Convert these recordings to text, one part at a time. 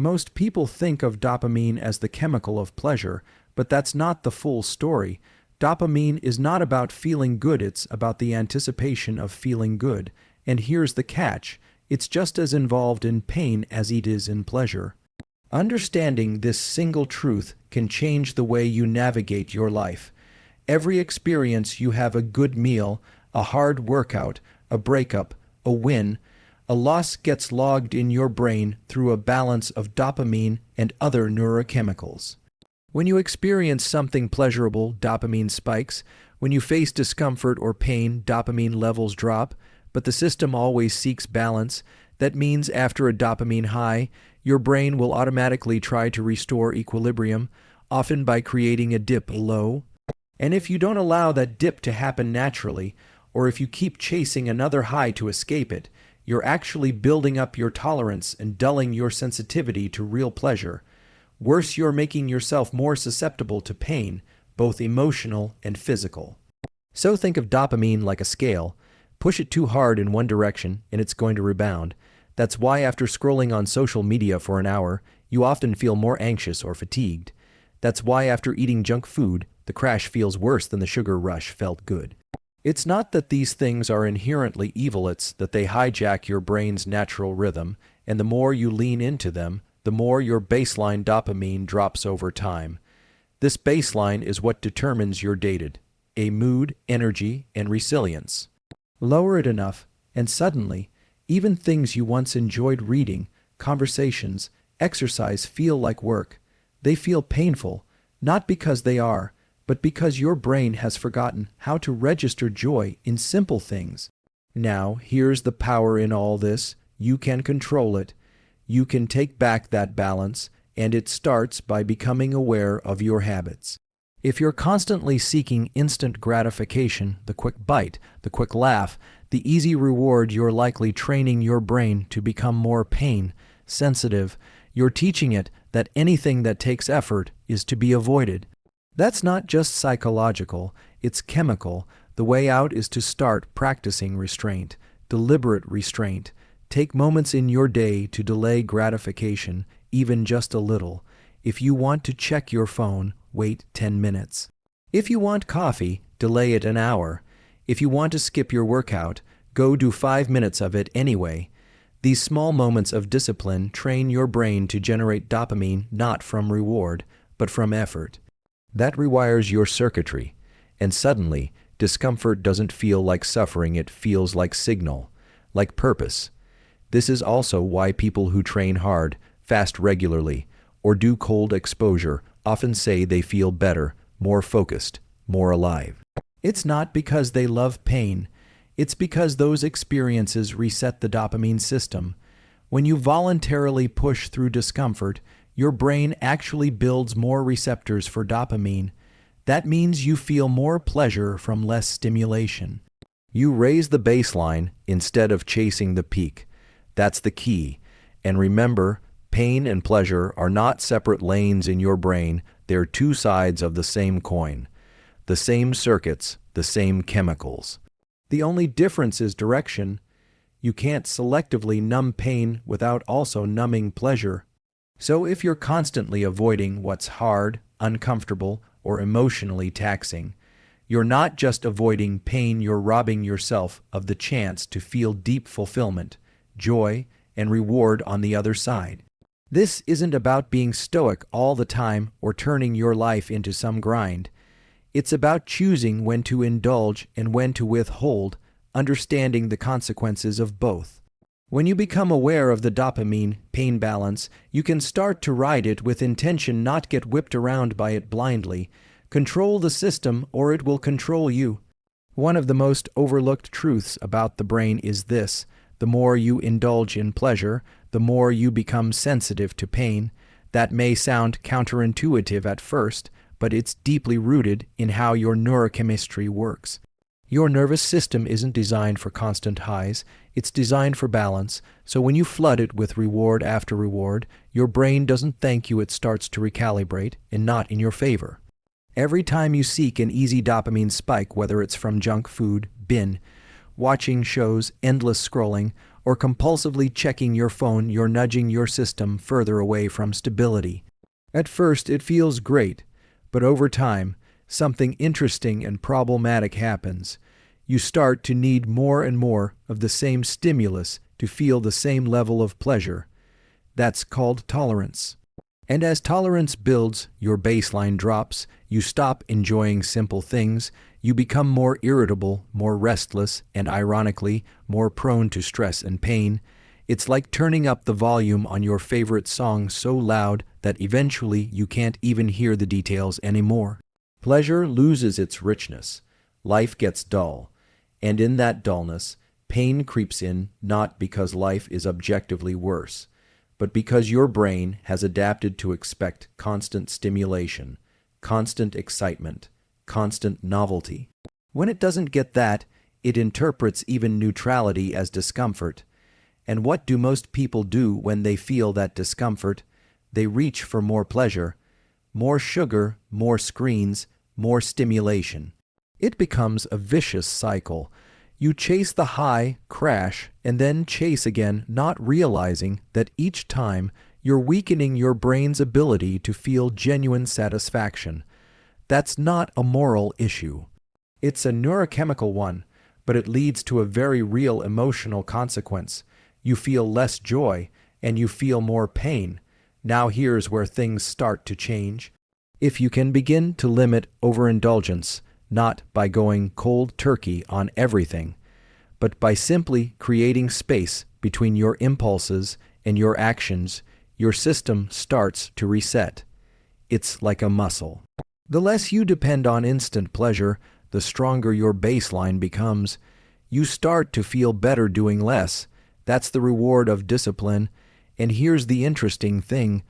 Most people think of dopamine as the chemical of pleasure, but that's not the full story. Dopamine is not about feeling good, it's about the anticipation of feeling good. And here's the catch, it's just as involved in pain as it is in pleasure. Understanding this single truth can change the way you navigate your life. Every experience you have, a good meal, a hard workout, a breakup, a win, a loss, gets logged in your brain through a balance of dopamine and other neurochemicals. When you experience something pleasurable, dopamine spikes. When you face discomfort or pain, dopamine levels drop. But the system always seeks balance. That means after a dopamine high, your brain will automatically try to restore equilibrium, often by creating a dip low. And if you don't allow that dip to happen naturally, or if you keep chasing another high to escape it, you're actually building up your tolerance and dulling your sensitivity to real pleasure. Worse, you're making yourself more susceptible to pain, both emotional and physical. So think of dopamine like a scale. Push it too hard in one direction, and it's going to rebound. That's why after scrolling on social media for an hour, you often feel more anxious or fatigued. That's why after eating junk food, the crash feels worse than the sugar rush felt good. It's not that these things are inherently evil, it's that they hijack your brain's natural rhythm, and the more you lean into them, the more your baseline dopamine drops over time. This baseline is what determines your day-to-day mood, energy, and resilience. Lower it enough, and suddenly, even things you once enjoyed, reading, conversations, exercise, feel like work. They feel painful, not because they are, but because your brain has forgotten how to register joy in simple things. Now, here's the power in all this. You can control it. You can take back that balance, and it starts by becoming aware of your habits. If you're constantly seeking instant gratification, the quick bite, the quick laugh, the easy reward, you're likely training your brain to become more pain-sensitive. You're teaching it that anything that takes effort is to be avoided. That's not just psychological, it's chemical. The way out is to start practicing restraint, deliberate restraint. Take moments in your day to delay gratification, even just a little. If you want to check your phone, wait 10 minutes. If you want coffee, delay it an hour. If you want to skip your workout, go do 5 minutes of it anyway. These small moments of discipline train your brain to generate dopamine not from reward, but from effort. That rewires your circuitry, and suddenly, discomfort doesn't feel like suffering, it feels like signal, like purpose. This is also why people who train hard, fast regularly, or do cold exposure often say they feel better, more focused, more alive. It's not because they love pain, it's because those experiences reset the dopamine system. When you voluntarily push through discomfort, your brain actually builds more receptors for dopamine. That means you feel more pleasure from less stimulation. You raise the baseline instead of chasing the peak. That's the key. And remember, pain and pleasure are not separate lanes in your brain. They're two sides of the same coin. The same circuits, the same chemicals. The only difference is direction. You can't selectively numb pain without also numbing pleasure. So if you're constantly avoiding what's hard, uncomfortable, or emotionally taxing, you're not just avoiding pain, you're robbing yourself of the chance to feel deep fulfillment, joy, and reward on the other side. This isn't about being stoic all the time or turning your life into some grind. It's about choosing when to indulge and when to withhold, understanding the consequences of both. When you become aware of the dopamine-pain balance, you can start to ride it with intention, not get whipped around by it blindly. Control the system or it will control you. One of the most overlooked truths about the brain is this: the more you indulge in pleasure, the more you become sensitive to pain. That may sound counterintuitive at first, but it's deeply rooted in how your neurochemistry works. Your nervous system isn't designed for constant highs, it's designed for balance, so when you flood it with reward after reward, your brain doesn't thank you, it starts to recalibrate, and not in your favor. Every time you seek an easy dopamine spike, whether it's from junk food, watching shows, endless scrolling, or compulsively checking your phone, you're nudging your system further away from stability. At first, it feels great, but over time, something interesting and problematic happens. You start to need more and more of the same stimulus to feel the same level of pleasure. That's called tolerance. And as tolerance builds, your baseline drops, you stop enjoying simple things, you become more irritable, more restless, and ironically, more prone to stress and pain. It's like turning up the volume on your favorite song so loud that eventually you can't even hear the details anymore. Pleasure loses its richness. Life gets dull. And in that dullness, pain creeps in, not because life is objectively worse, but because your brain has adapted to expect constant stimulation, constant excitement, constant novelty. When it doesn't get that, it interprets even neutrality as discomfort. And what do most people do when they feel that discomfort? They reach for more pleasure, more sugar, more screens, more stimulation. It becomes a vicious cycle. You chase the high, crash, and then chase again, not realizing that each time you're weakening your brain's ability to feel genuine satisfaction. That's not a moral issue. It's a neurochemical one, but it leads to a very real emotional consequence. You feel less joy, and you feel more pain. Now here's where things start to change. If you can begin to limit overindulgence, not by going cold turkey on everything, but by simply creating space between your impulses and your actions, your system starts to reset. It's like a muscle. The less you depend on instant pleasure, the stronger your baseline becomes. You start to feel better doing less. That's the reward of discipline. And here's the interesting thing.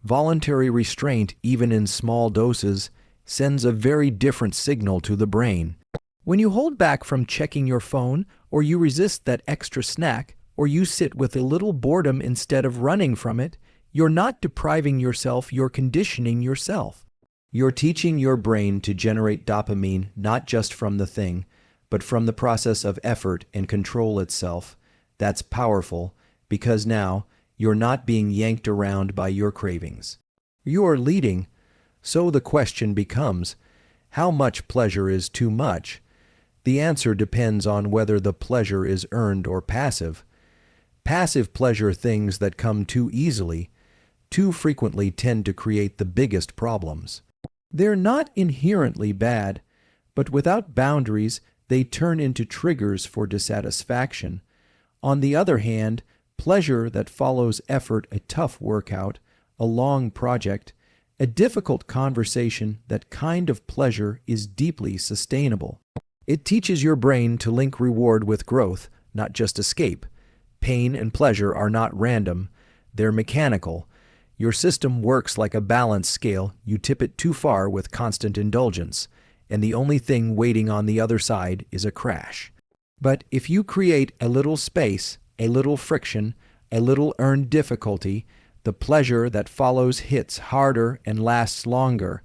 Voluntary restraint, even in small doses, sends a very different signal to the brain. When you hold back from checking your phone, or you resist that extra snack, or you sit with a little boredom instead of running from it, you're not depriving yourself, you're conditioning yourself. You're teaching your brain to generate dopamine not just from the thing, but from the process of effort and control itself. That's powerful, because now you're not being yanked around by your cravings. You're leading. So the question becomes, how much pleasure is too much? The answer depends on whether the pleasure is earned or passive. Passive pleasure, things that come too easily, too frequently, tend to create the biggest problems. They're not inherently bad, but without boundaries, they turn into triggers for dissatisfaction. On the other hand, pleasure that follows effort, a tough workout, a long project, a difficult conversation, that kind of pleasure is deeply sustainable. It teaches your brain to link reward with growth, not just escape. Pain and pleasure are not random, they're mechanical. Your system works like a balance scale. You tip it too far with constant indulgence, and the only thing waiting on the other side is a crash. But if you create a little space, a little friction, a little earned difficulty, the pleasure that follows hits harder and lasts longer.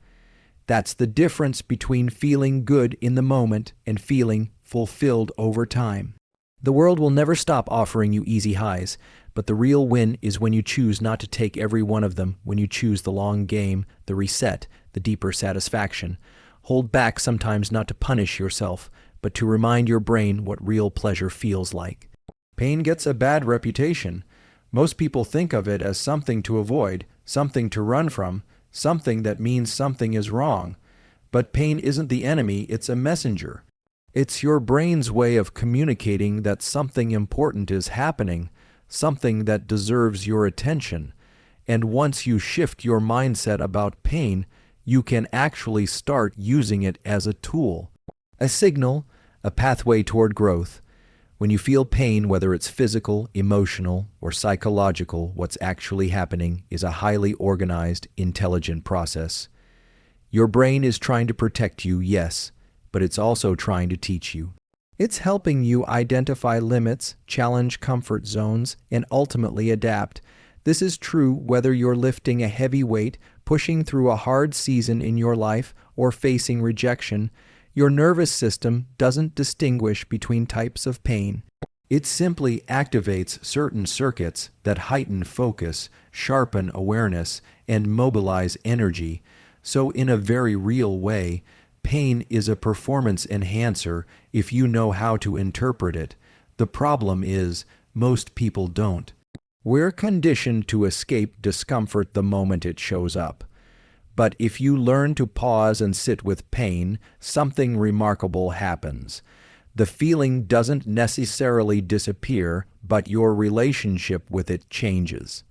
That's the difference between feeling good in the moment and feeling fulfilled over time. The world will never stop offering you easy highs, but the real win is when you choose not to take every one of them, when you choose the long game, the reset, the deeper satisfaction. Hold back sometimes not to punish yourself, but to remind your brain what real pleasure feels like. Pain gets a bad reputation. Most people think of it as something to avoid, something to run from, something that means something is wrong. But pain isn't the enemy, it's a messenger. It's your brain's way of communicating that something important is happening, something that deserves your attention. And once you shift your mindset about pain, you can actually start using it as a tool, a signal, a pathway toward growth. When you feel pain, whether it's physical, emotional, or psychological, what's actually happening is a highly organized, intelligent process. Your brain is trying to protect you, yes, but it's also trying to teach you. It's helping you identify limits, challenge comfort zones, and ultimately adapt. This is true whether you're lifting a heavy weight, pushing through a hard season in your life, or facing rejection. Your nervous system doesn't distinguish between types of pain. It simply activates certain circuits that heighten focus, sharpen awareness, and mobilize energy. So in a very real way, pain is a performance enhancer if you know how to interpret it. The problem is, most people don't. We're conditioned to escape discomfort the moment it shows up. But if you learn to pause and sit with pain, something remarkable happens. The feeling doesn't necessarily disappear, but your relationship with it changes.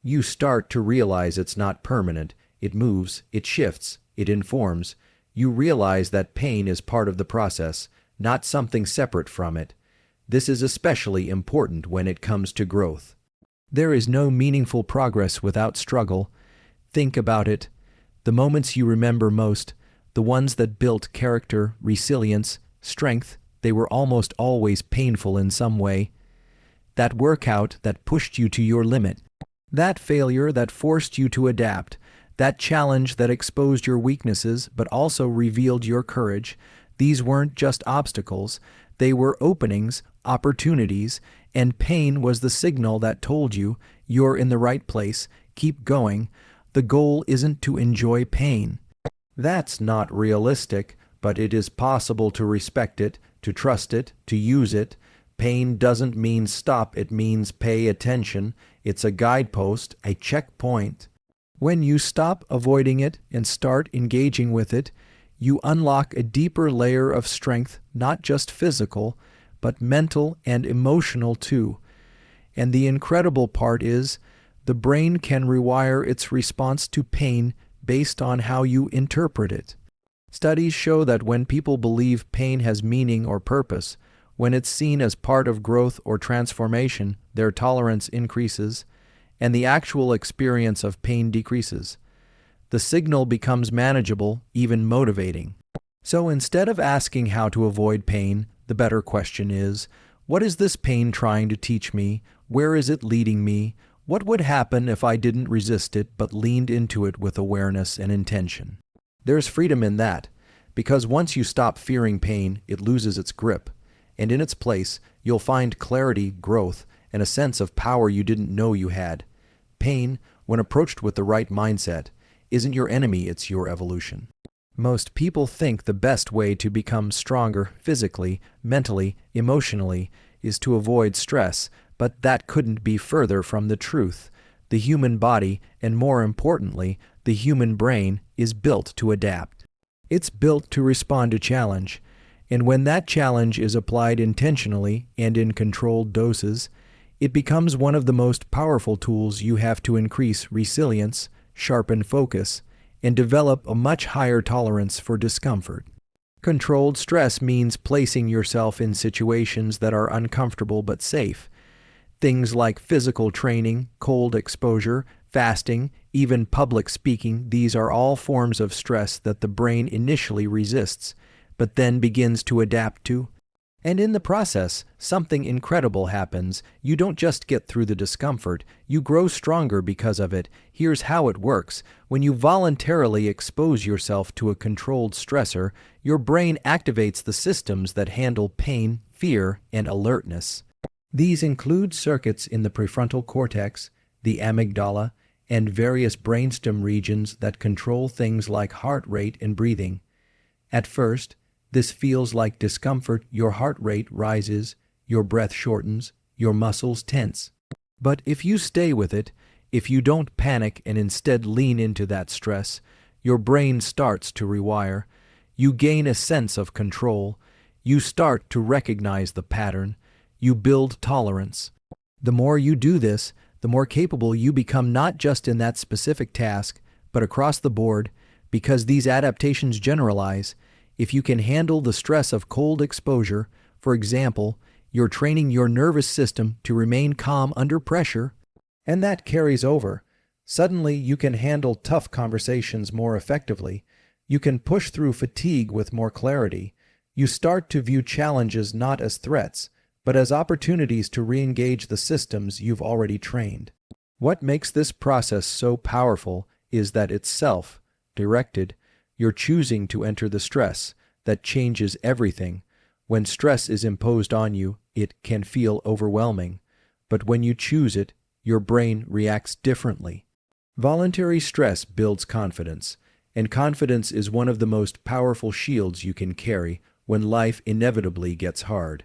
You start to realize it's not permanent. It moves, it shifts, it informs. You realize that pain is part of the process, not something separate from it. This is especially important when it comes to growth. There is no meaningful progress without struggle. Think about it. The moments you remember most, the ones that built character, resilience, strength, they were almost always painful in some way. That workout that pushed you to your limit, that failure that forced you to adapt, that challenge that exposed your weaknesses but also revealed your courage, these weren't just obstacles, they were openings, opportunities, and pain was the signal that told you you're in the right place, keep going. The goal isn't to enjoy pain. That's not realistic, but it is possible to respect it, to trust it, to use it. Pain doesn't mean stop, it means pay attention. It's a guidepost, a checkpoint. When you stop avoiding it and start engaging with it, you unlock a deeper layer of strength, not just physical, but mental and emotional too. And the incredible part is, the brain can rewire its response to pain based on how you interpret it. Studies show that when people believe pain has meaning or purpose, when it's seen as part of growth or transformation, their tolerance increases, and the actual experience of pain decreases. The signal becomes manageable, even motivating. So instead of asking how to avoid pain, the better question is, what is this pain trying to teach me? Where is it leading me? What would happen if I didn't resist it but leaned into it with awareness and intention? There's freedom in that, because once you stop fearing pain, it loses its grip, and in its place, you'll find clarity, growth, and a sense of power you didn't know you had. Pain, when approached with the right mindset, isn't your enemy, it's your evolution. Most people think the best way to become stronger physically, mentally, emotionally is to avoid stress, but that couldn't be further from the truth. The human body, and more importantly, the human brain, is built to adapt. It's built to respond to challenge, and when that challenge is applied intentionally and in controlled doses, it becomes one of the most powerful tools you have to increase resilience, sharpen focus, and develop a much higher tolerance for discomfort. Controlled stress means placing yourself in situations that are uncomfortable but safe. Things like physical training, cold exposure, fasting, even public speaking, these are all forms of stress that the brain initially resists, but then begins to adapt to. And in the process, something incredible happens. You don't just get through the discomfort, you grow stronger because of it. Here's how it works. When you voluntarily expose yourself to a controlled stressor, your brain activates the systems that handle pain, fear, and alertness. These include circuits in the prefrontal cortex, the amygdala, and various brainstem regions that control things like heart rate and breathing. At first, this feels like discomfort. Your heart rate rises, your breath shortens, your muscles tense. But if you stay with it, if you don't panic and instead lean into that stress, your brain starts to rewire. You gain a sense of control. You start to recognize the pattern. You build tolerance. The more you do this, the more capable you become, not just in that specific task, but across the board, because these adaptations generalize. If you can handle the stress of cold exposure, for example, you're training your nervous system to remain calm under pressure, and that carries over. Suddenly, you can handle tough conversations more effectively. You can push through fatigue with more clarity. You start to view challenges not as threats, but as opportunities to re-engage the systems you've already trained. What makes this process so powerful is that it's self-directed. You're choosing to enter the stress. That changes everything. When stress is imposed on you, it can feel overwhelming. But when you choose it, your brain reacts differently. Voluntary stress builds confidence, and confidence is one of the most powerful shields you can carry when life inevitably gets hard.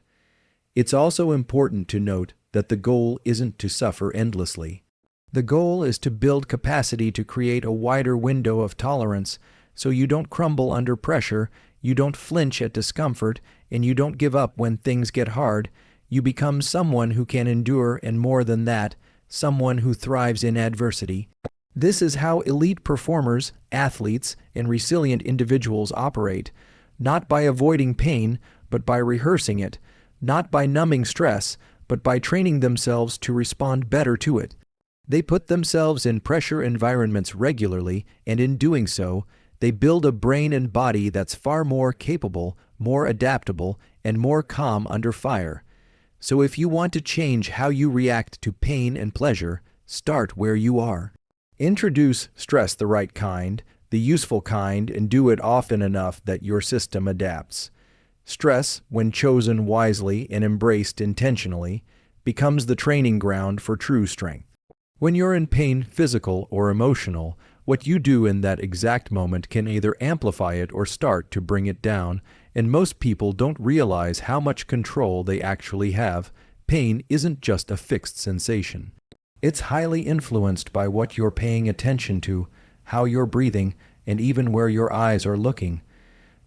It's also important to note that the goal isn't to suffer endlessly. The goal is to build capacity to create a wider window of tolerance so you don't crumble under pressure, you don't flinch at discomfort, and you don't give up when things get hard. You become someone who can endure, and more than that, someone who thrives in adversity. This is how elite performers, athletes, and resilient individuals operate, not by avoiding pain, but by rehearsing it, not by numbing stress, but by training themselves to respond better to it. They put themselves in pressure environments regularly, and in doing so, they build a brain and body that's far more capable, more adaptable, and more calm under fire. So if you want to change how you react to pain and pleasure, start where you are. Introduce stress the right kind, the useful kind, and do it often enough that your system adapts. Stress, when chosen wisely and embraced intentionally, becomes the training ground for true strength. When you're in pain, physical or emotional, what you do in that exact moment can either amplify it or start to bring it down, and most people don't realize how much control they actually have. Pain isn't just a fixed sensation. It's highly influenced by what you're paying attention to, how you're breathing, and even where your eyes are looking.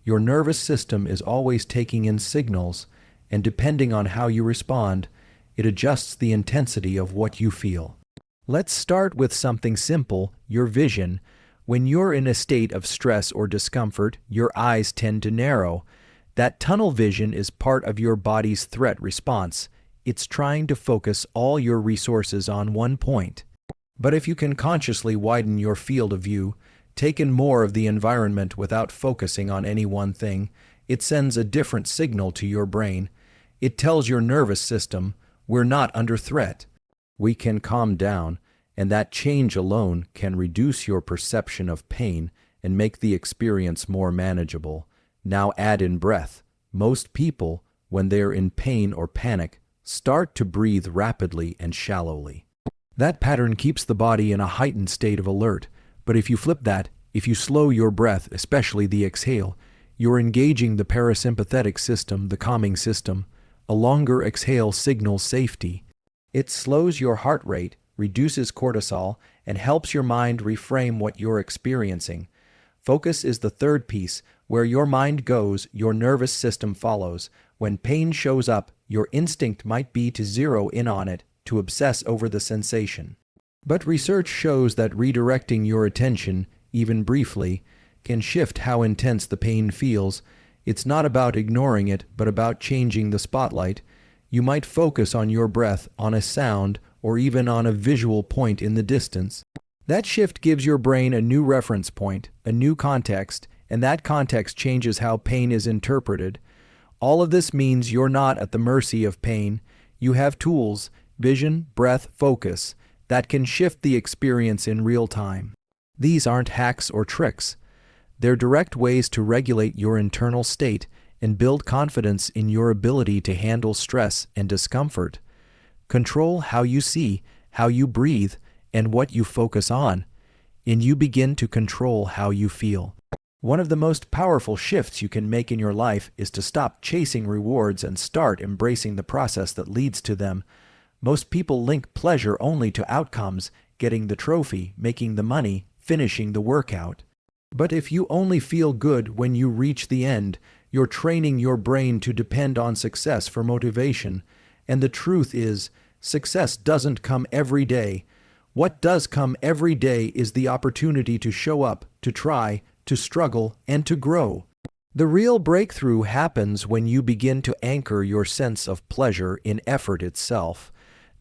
Your nervous system is always taking in signals, and depending on how you respond, it adjusts the intensity of what you feel. Let's start with something simple, your vision. When you're in a state of stress or discomfort, your eyes tend to narrow. That tunnel vision is part of your body's threat response. It's trying to focus all your resources on one point. But if you can consciously widen your field of view, take in more of the environment without focusing on any one thing, it sends a different signal to your brain. It tells your nervous system, we're not under threat. We can calm down, and that change alone can reduce your perception of pain and make the experience more manageable. Now add in breath. Most people, when they're in pain or panic, start to breathe rapidly and shallowly. That pattern keeps the body in a heightened state of alert, but if you flip that, if you slow your breath, especially the exhale, you're engaging the parasympathetic system, the calming system. A longer exhale signals safety. It slows your heart rate, reduces cortisol, and helps your mind reframe what you're experiencing. Focus is the third piece. Where your mind goes, your nervous system follows. When pain shows up, your instinct might be to zero in on it, to obsess over the sensation. But research shows that redirecting your attention, even briefly, can shift how intense the pain feels. It's not about ignoring it, but about changing the spotlight. You might focus on your breath, on a sound, or even on a visual point in the distance. That shift gives your brain a new reference point, a new context, and that context changes how pain is interpreted. All of this means you're not at the mercy of pain. You have tools, vision, breath, focus, that can shift the experience in real time. These aren't hacks or tricks. They're direct ways to regulate your internal state and build confidence in your ability to handle stress and discomfort. Control how you see, how you breathe, and what you focus on, and you begin to control how you feel. One of the most powerful shifts you can make in your life is to stop chasing rewards and start embracing the process that leads to them. Most people link pleasure only to outcomes, getting the trophy, making the money, finishing the workout. But if you only feel good when you reach the end, you're training your brain to depend on success for motivation. And the truth is, success doesn't come every day. What does come every day is the opportunity to show up, to try, to struggle, and to grow. The real breakthrough happens when you begin to anchor your sense of pleasure in effort itself.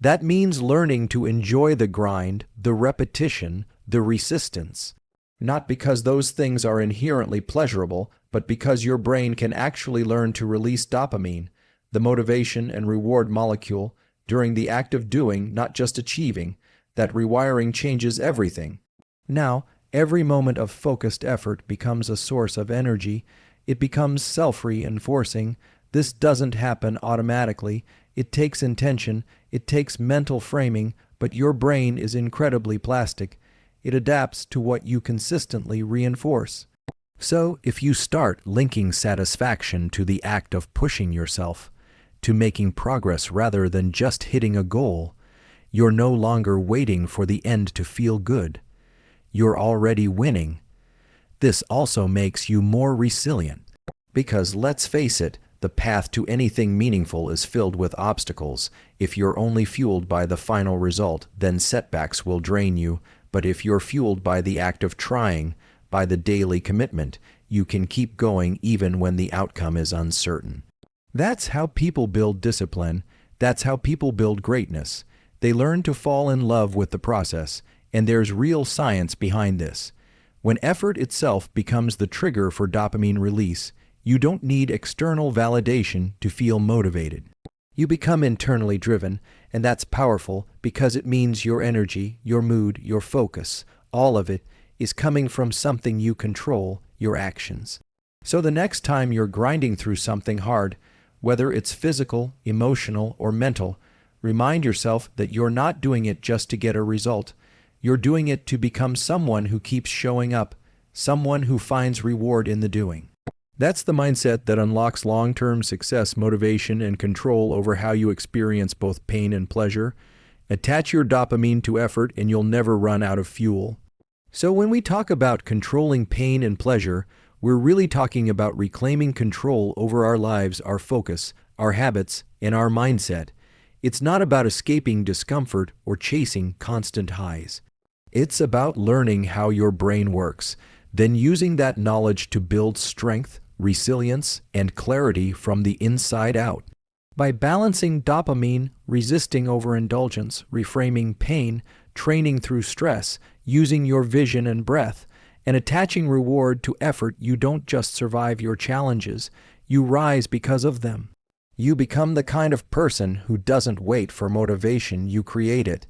That means learning to enjoy the grind, the repetition, the resistance. Not because those things are inherently pleasurable, but because your brain can actually learn to release dopamine, the motivation and reward molecule, during the act of doing, not just achieving. That rewiring changes everything. Now, every moment of focused effort becomes a source of energy. It becomes self-reinforcing. This doesn't happen automatically. It takes intention, it takes mental framing, but your brain is incredibly plastic. It adapts to what you consistently reinforce. So, if you start linking satisfaction to the act of pushing yourself, to making progress rather than just hitting a goal, you're no longer waiting for the end to feel good. You're already winning. This also makes you more resilient. Because let's face it, the path to anything meaningful is filled with obstacles. If you're only fueled by the final result, then setbacks will drain you. But if you're fueled by the act of trying, by the daily commitment, you can keep going even when the outcome is uncertain. That's how people build discipline. That's how people build greatness. They learn to fall in love with the process, and there's real science behind this. When effort itself becomes the trigger for dopamine release, you don't need external validation to feel motivated. You become internally driven, and that's powerful because it means your energy, your mood, your focus, all of it is coming from something you control, your actions. So the next time you're grinding through something hard, whether it's physical, emotional, or mental, remind yourself that you're not doing it just to get a result. You're doing it to become someone who keeps showing up, someone who finds reward in the doing. That's the mindset that unlocks long-term success, motivation, and control over how you experience both pain and pleasure. Attach your dopamine to effort and you'll never run out of fuel. So when we talk about controlling pain and pleasure, we're really talking about reclaiming control over our lives, our focus, our habits, and our mindset. It's not about escaping discomfort or chasing constant highs. It's about learning how your brain works, then using that knowledge to build strength, resilience, and clarity from the inside out. By balancing dopamine, resisting overindulgence, reframing pain, training through stress, using your vision and breath, and attaching reward to effort, you don't just survive your challenges, you rise because of them. You become the kind of person who doesn't wait for motivation, you create it.